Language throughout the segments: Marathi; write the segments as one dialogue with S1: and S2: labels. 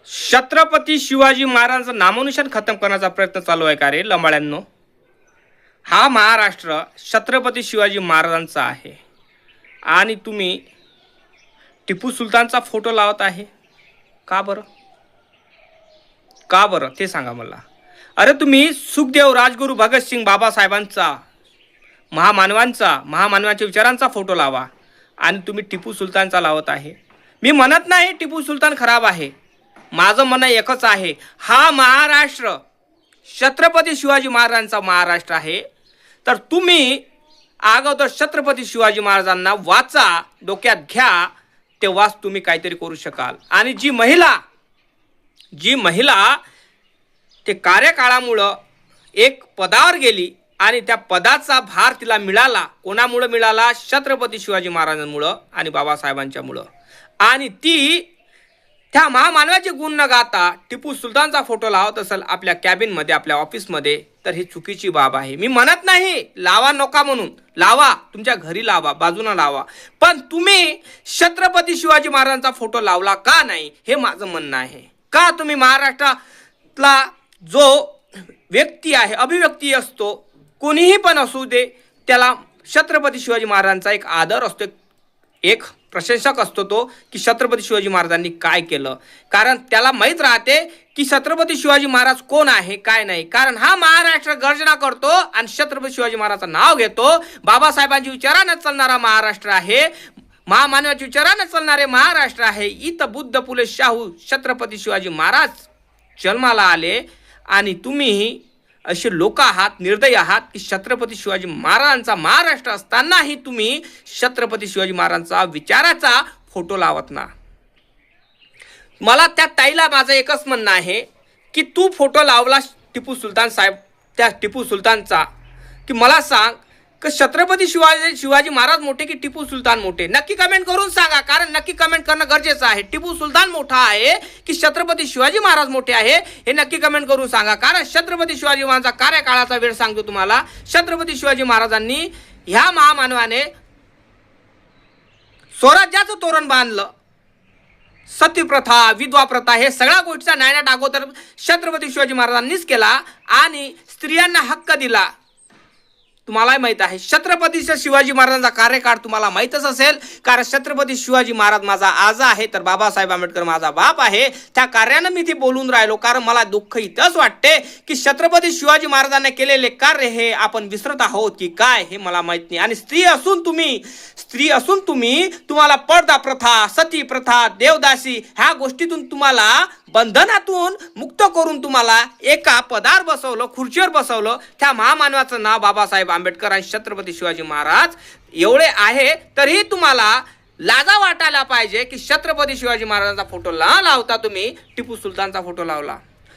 S1: छत्रपती शिवाजी महाराजांचं नामोनिशाण खतम करण्याचा प्रयत्न चालू आहे का रे लंबाळ्यांनो? हा महाराष्ट्र छत्रपती शिवाजी महाराजांचा आहे आणि तुम्ही टिपू सुलतानचा फोटो लावत आहे का बरं? का बरं ते सांगा मला. अरे तुम्ही सुखदेव, राजगुरू, भगतसिंग, बाबासाहेबांचा, महामानवांच्या विचारांचा फोटो लावा आणि तुम्ही टिपू सुलतानचा लावत आहे. मी म्हणत नाही टिपू सुलतान खराब आहे, माझं म्हणणं एकच आहे, हा महाराष्ट्र छत्रपती शिवाजी महाराजांचा महाराष्ट्र आहे. तर तुम्ही अगोदर छत्रपती शिवाजी महाराजांना वाचा, डोक्यात घ्या, तेव्हाच तुम्ही काहीतरी करू शकाल. आणि जी महिला ते कार्यकाळामुळं एक पदावर गेली आणि त्या पदाचा भार तिला मिळाला, कोणामुळं मिळाला? छत्रपती शिवाजी महाराजांमुळं आणि बाबासाहेबांच्यामुळं. आणि ती त्या महामानवाचे गुण न गाता टिपू सुलतानचा फोटो लावत असेल आपल्या कॅबिनमध्ये, आपल्या ऑफिसमध्ये, तर ही चुकीची बाब आहे. मी म्हणत नाही लावा नका म्हणून, लावा, तुमच्या घरी लावा, बाजूला लावा, पण तुम्ही छत्रपती शिवाजी महाराजांचा फोटो लावला का नाही हे माझं म्हणणं आहे. का तुम्ही महाराष्ट्रातला जो व्यक्ती आहे, अभिव्यक्ती असतो, कोणीही पण असू दे, त्याला छत्रपती शिवाजी महाराजांचा एक आदर असतो, एक प्रशंसक असतो तो, की छत्रपती शिवाजी महाराजांनी काय केलं. कारण त्याला माहीत राहते की छत्रपती शिवाजी महाराज कोण आहे, काय नाही. कारण हा महाराष्ट्र गर्जना करतो आणि छत्रपती शिवाजी महाराजांचं नाव घेतो. बाबासाहेबांच्या विचारानं चालणारा महाराष्ट्र आहे, महामानवाच्या विचारानं चालणारे महाराष्ट्र आहे. इथं बुद्ध, फुले, शाहू, छत्रपती शिवाजी महाराज जन्माला आले आणि तुम्ही असे लोक आहात, निर्दयी आहात, की छत्रपती शिवाजी महाराजांचा महाराष्ट्र असतानाही तुम्ही छत्रपती शिवाजी महाराजांचा विचाराचा फोटो लावत ना. मला त्या ताईला माझं एकच म्हणणं आहे की तू फोटो लावला टिपू सुलतान साहेब, त्या टिपू सुलतानचा, की मला सांग की छत्रपती शिवाजी महाराज मोठे की टिपू सुलतान मोठे? नक्की कमेंट करून सांगा, कारण नक्की कमेंट करणं गरजेचं आहे. टिपू सुलतान मोठा आहे की छत्रपती शिवाजी महाराज मोठे आहे हे नक्की कमेंट करून सांगा. कारण छत्रपती शिवाजी महाराजांचा कार्यकाळाचा वेळ सांगतो तुम्हाला. छत्रपती शिवाजी महाराजांनी ह्या महामानवाने स्वराज्याचं तोरण बांधलं. सतीप्रथा, विधवा प्रथा, हे सगळ्या गोष्टीचा नायनाट अगोदर छत्रपती शिवाजी महाराजांनीच केला आणि स्त्रियांना हक्क दिला. तुम्हालाही माहित आहे छत्रपती शिवाजी महाराजांचा कार्यकाळ तुम्हाला माहीतच असेल. कारण छत्रपती शिवाजी महाराज माझा आजा आहे तर बाबासाहेब आंबेडकर माझा बाप आहे. त्या कार्यानं मी ते बोलून राहिलो. कारण मला दुःख इतंच वाटते की छत्रपती शिवाजी महाराजांनी केलेले कार्य हे आपण विसरत आहोत की काय हे मला माहित नाही. आणि स्त्री असून तुम्ही तुम्हाला पडदा प्रथा, सती प्रथा, देवदासी ह्या गोष्टीतून तुम्हाला बंधनातून मुक्त करून तुम्हाला एका पदावर बसवलं, खुर्चीवर बसवलं. त्या महामानवाचं नाव बाबासाहेब आंबेडकर आणि छत्रपती शिवाजी महाराज एवढे आहे. तरीही तुम्हाला लाजा वाटायला पाहिजे की छत्रपती शिवाजी महाराजांचा फोटो लावता, तुम्ही टिपू सुलतानचा फोटो लावला.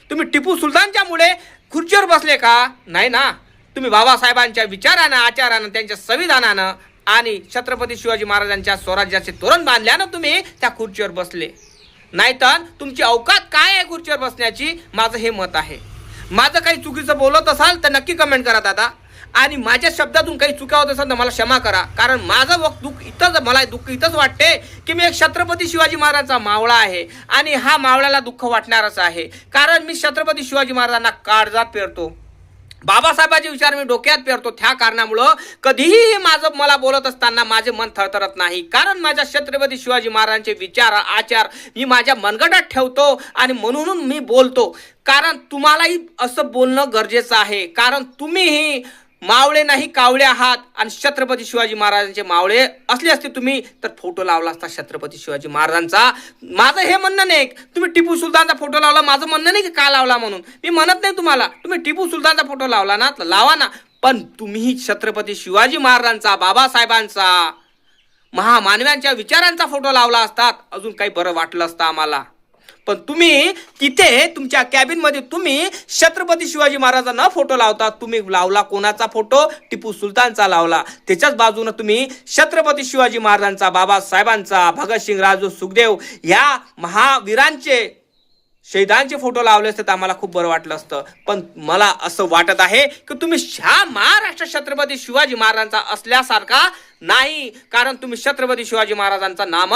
S1: तुम्ही टिपू सुलतानच्या मुळे खुर्चीवर बसले का? नाही ना. तुम्ही बाबासाहेबांच्या विचारानं, आचारानं, त्यांच्या संविधानानं आणि छत्रपती शिवाजी महाराजांच्या स्वराज्याचे तोरण बांधल्यानं तुम्ही त्या खुर्चीवर बसले. नाहीतर तुमची अवकात काय आहे खुर्चीवर बसण्याची? माझं हे मत आहे. माझं काही चुकीचं बोलत असाल तर नक्की कमेंट करा दादा. आणि माझ्या शब्दातून काही चुका होत असेल तर मला क्षमा करा. कारण माझं मला दुःख इथंच वाटते की मी एक छत्रपती शिवाजी महाराजांचा मावळा आहे आणि हा मावळ्याला दुःख वाटणारच आहे. कारण मी छत्रपती शिवाजी महाराजांना काळजात पेरतो, बाबासाहेबांचे विचार मी डोक्यात पेरतो. त्या कारणामुळं कधीही मला बोलत असताना माझे मन थरथरत नाही. कारण माझ्या छत्रपती शिवाजी महाराजांचे विचार, आचार मी माझ्या मनगटात ठेवतो आणि म्हणून मी बोलतो. कारण तुम्हालाही असं बोलणं गरजेचं आहे. कारण तुम्हीही मावळे नाही कावळे आहात आणि छत्रपती शिवाजी महाराजांचे मावळे असले असते तुम्ही तर फोटो लावला असता छत्रपती शिवाजी महाराजांचा. माझं हे म्हणणं नाही तुम्ही टिपू सुलतानचा फोटो लावला, माझं म्हणणं नाही की का लावला म्हणून. मी म्हणत नाही तुम्हाला तुम्ही टिपू सुलतानचा फोटो लावला ना, लावा ना, पण तुम्ही छत्रपती शिवाजी महाराजांचा, बाबासाहेबांचा, महामानवांच्या विचारांचा फोटो लावला असतात अजून काही बरं वाटलं असतं आम्हाला. पण तुम्ही तिथे तुमच्या कॅबिनमध्ये तुम्ही छत्रपती शिवाजी महाराजांना फोटो लावता. तुम्ही लावला कोणाचा फोटो? टिपू सुलतानचा लावला. त्याच्याच बाजूने तुम्ही छत्रपती शिवाजी महाराजांचा, बाबासाहेबांचा, भगतसिंग, राजू, सुखदेव या महावीरांचे, शहीदांचे फोटो लावले असते तर आम्हाला खूप बरं वाटलं असतं. पण मला असं वाटत आहे की तुम्ही ह्या महाराष्ट्र छत्रपती शिवाजी महाराजांचा असल्यासारखा नाही. कारण तुम्ही छत्रपती शिवाजी महाराजांचा नाम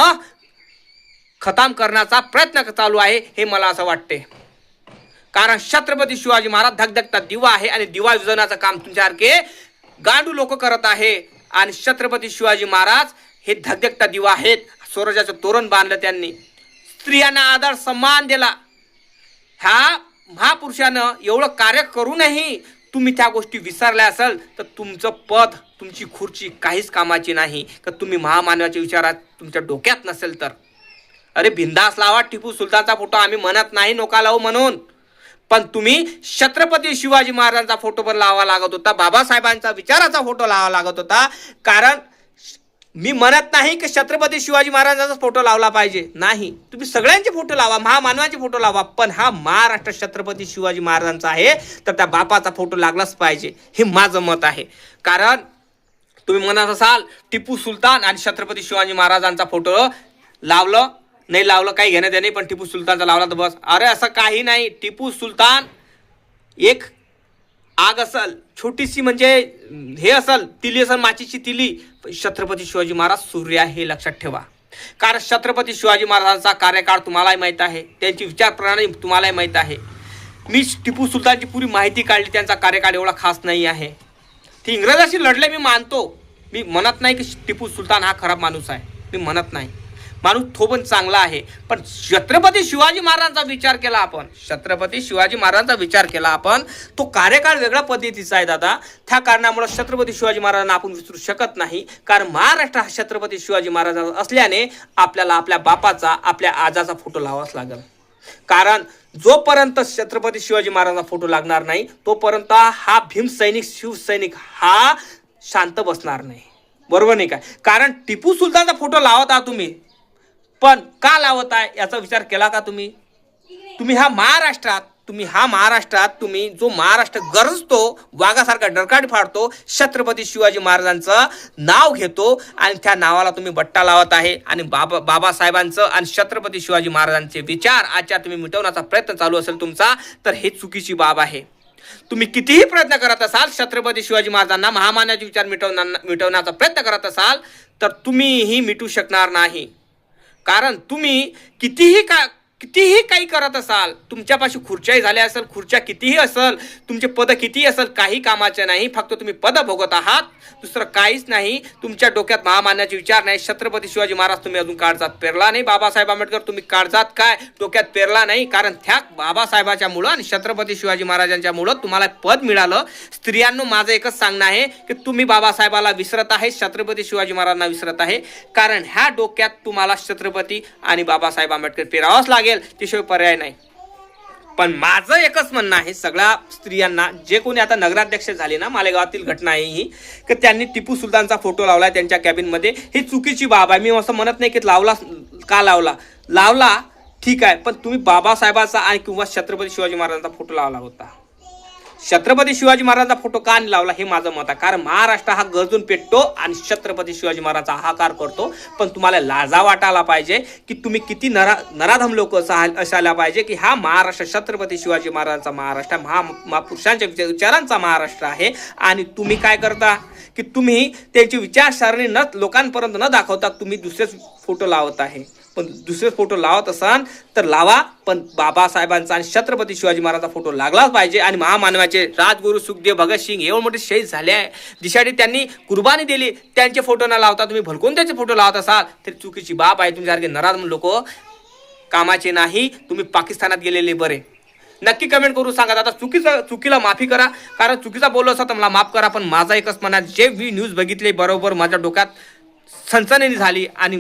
S1: खतम करण्याचा प्रयत्न चालू आहे हे मला असं वाटते. कारण छत्रपती शिवाजी महाराज धगधगता दिवा आहे आणि दिवा विझवण्याचं काम तुमच्यासारखे गांडू लोक करत आहे. आणि छत्रपती शिवाजी महाराज हे धगधगता दिवा आहेत. स्वराज्याचं तोरण बांधलं त्यांनी, स्त्रियांना आदर सन्मान दिला. ह्या महापुरुषानं एवढं कार्य करूनही तुम्ही त्या गोष्टी विसरल्या असाल तर तुमचं पद, तुमची खुर्ची काहीच कामाची नाही. का तुम्ही महामानवाच्या विचारात तुमच्या डोक्यात नसेल तर अरे बिंदास लावा टिपू सुलतानचा फोटो. आम्ही म्हणत नाही नोका लावू म्हणून, पण तुम्ही छत्रपती शिवाजी महाराजांचा फोटो पण लावा लागत होता, बाबासाहेबांचा विचाराचा फोटो लावा लागत होता. कारण मी म्हणत नाही की छत्रपती शिवाजी महाराजांचा फोटो लावला पाहिजे, नाही, तुम्ही सगळ्यांचे फोटो लावा, महामानवाचे फोटो लावा, पण हा महाराष्ट्र छत्रपती शिवाजी महाराजांचा आहे तर त्या बापाचा फोटो लागलाच पाहिजे, हे माझं मत आहे. कारण तुम्ही म्हणत असाल टिपू सुलतान आणि छत्रपती शिवाजी महाराजांचा फोटो लावलं नाही लावलं काही घेण्यात नाही, पण टिपू सुलतानचा लावला तर बस. अरे असं काही नाही. टिपू सुलतान एक आग असल, छोटीशी म्हणजे हे असल, तिली असल, माचीची तिली. छत्रपती शिवाजी महाराज सूर्य आहे हे लक्षात ठेवा. कारण छत्रपती शिवाजी महाराजांचा कार्यकाळ तुम्हालाही माहीत आहे, त्यांची विचारप्रणाली तुम्हालाही माहीत आहे. मी टिपू सुलतानची पुरी माहिती काढली, त्यांचा कार्यकाळ एवढा खास नाही आहे. ते इंग्रजाशी लढले मी मानतो, मी म्हणत नाही की टिपू सुलतान हा खराब माणूस आहे, मी म्हणत नाही, माणूस तो पण चांगला आहे. पण छत्रपती शिवाजी महाराजांचा विचार केला आपण, छत्रपती शिवाजी महाराजांचा विचार केला आपण, तो कार्यकाळ वेगळ्या पद्धतीचा आहे दादा. त्या कारणामुळे छत्रपती शिवाजी महाराजांना आपण विसरू शकत नाही. कारण महाराष्ट्र हा छत्रपती शिवाजी महाराजांचा असल्याने आपल्याला आपल्या बापाचा, आपल्या आजाचा फोटो लावाच लागेल. कारण जोपर्यंत छत्रपती शिवाजी महाराजांचा फोटो लागणार नाही तोपर्यंत हा भीमसैनिक, शिवसैनिक हा शांत बसणार नाही. बरोबर नाही काय? कारण टिपू सुलतानचा फोटो लावत आहात तुम्ही, पण का लावत आहे याचा विचार केला का तुम्ही? तुम्ही हा महाराष्ट्रात तुम्ही जो महाराष्ट्र गरजतो, वाघासारखा डरकाट फाडतो, छत्रपती शिवाजी महाराजांचं नाव घेतो आणि त्या नावाला तुम्ही बट्टा लावत आहे. आणि बाबासाहेबांचं आणि छत्रपती शिवाजी महाराजांचे विचार आजच्या तुम्ही मिटवण्याचा प्रयत्न चालू असेल तुमचा, तर हे चुकीची बाब आहे. तुम्ही कितीही प्रयत्न करत असाल छत्रपती शिवाजी महाराजांना, महामानवाचे विचार मिटवण्याचा प्रयत्न करत असाल तर तुम्हीही मिटू शकणार नाही. कारण तुम्ही कितीही काही करत असाल, तुमच्यापाशी खुर्च्याही झाल्या असेल, खुर्च्या कितीही असेल, तुमचे पद कितीही असेल, काही कामाचे नाही. फक्त तुम्ही पद भोगत आहात, दुसरं काहीच नाही. तुमच्या डोक्यात महामानवाचे विचार नाही. छत्रपती शिवाजी महाराज तुम्ही अजून काळजात पेरला नाही. बाबासाहेब आंबेडकर तुम्ही काळजात काय डोक्यात पेरला नाही. कारण त्या बाबासाहेबाच्या मुळे आणि छत्रपती शिवाजी महाराजांच्या मुळे तुम्हाला पद मिळालं. स्त्रियांनो माझं एकच सांगणं आहे की तुम्ही बाबासाहेबाला विसरत आहे, छत्रपती शिवाजी महाराजांना विसरत आहे. कारण ह्या डोक्यात तुम्हाला छत्रपती आणि बाबासाहेब आंबेडकर पेरावंच लागेल, त्याशिवाय पर्याय नाही. पण माझं एकच म्हणणं आहे सगळ्या स्त्रियांना, जे कोणी आता नगराध्यक्ष झाले ना, मालेगावातील घटना आहे ही, की त्यांनी टिपू सुलतानचा फोटो लावलाय त्यांच्या कॅबिनमध्ये, ही चुकीची बाब आहे. मी असं म्हणत नाही की का लावला ठीक आहे, पण तुम्ही बाबासाहेबाचा आणि किंवा छत्रपती शिवाजी महाराजांचा फोटो लावला होता. छत्रपती शिवाजी महाराजांचा फोटो का नाही लावला हे माझं मत आहे. कारण महाराष्ट्र हा गरजून पेटतो आणि छत्रपती शिवाजी महाराजांचा हाहाकार करतो. पण तुम्हाला लाजा वाटायला पाहिजे की तुम्ही किती नराधम लोक असायला पाहिजे की हा महाराष्ट्र छत्रपती शिवाजी महाराजांचा महाराष्ट्र, महापुरुषांच्या विचारांचा महाराष्ट्र आहे. आणि तुम्ही काय करता की तुम्ही त्यांची विचारसरणी लोकांपर्यंत न दाखवता तुम्ही दुसरेच फोटो लावत आहे. पण दुसरे फोटो लावत असाल तर लावा, पण बाबासाहेबांचा आणि छत्रपती शिवाजी महाराजांचा फोटो लागलाच पाहिजे. आणि महामानवाचे राजगुरू सुखदेव, भगतसिंग एवढे मोठे शहीद झाले आहे, दिशासाठी त्यांनी कुर्बानी दिली, त्यांचे फोटो न लावता तुम्ही भलकून त्याचे फोटो लावत असाल तर चुकीची बाब आहे. तुमच्यासारखे नराधम लोक कामाचे नाही. तुम्ही पाकिस्तानात गेलेले बरे. नक्की कमेंट करून सांगा आता चुकीला माफी करा. कारण चुकीचा बोललो असं तर मला माफ करा. पण माझा एकच म्हणा, जे मी न्यूज बघितले बरोबर माझ्या डोक्यात सनसनी झाली. आणि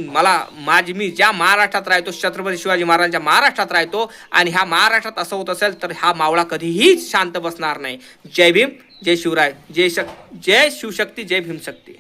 S1: मी ज्या महाराष्ट्रात राहतो, छत्रपती शिवाजी महाराजांच्या महाराष्ट्रात राहतो, आणि ह्या महाराष्ट्रात असं होत असेल तर हा मावळा कधीही शांत बसणार नाही. जय भीम, जय शिवराय, जय शिवशक्ती, जय भीमशक्ती.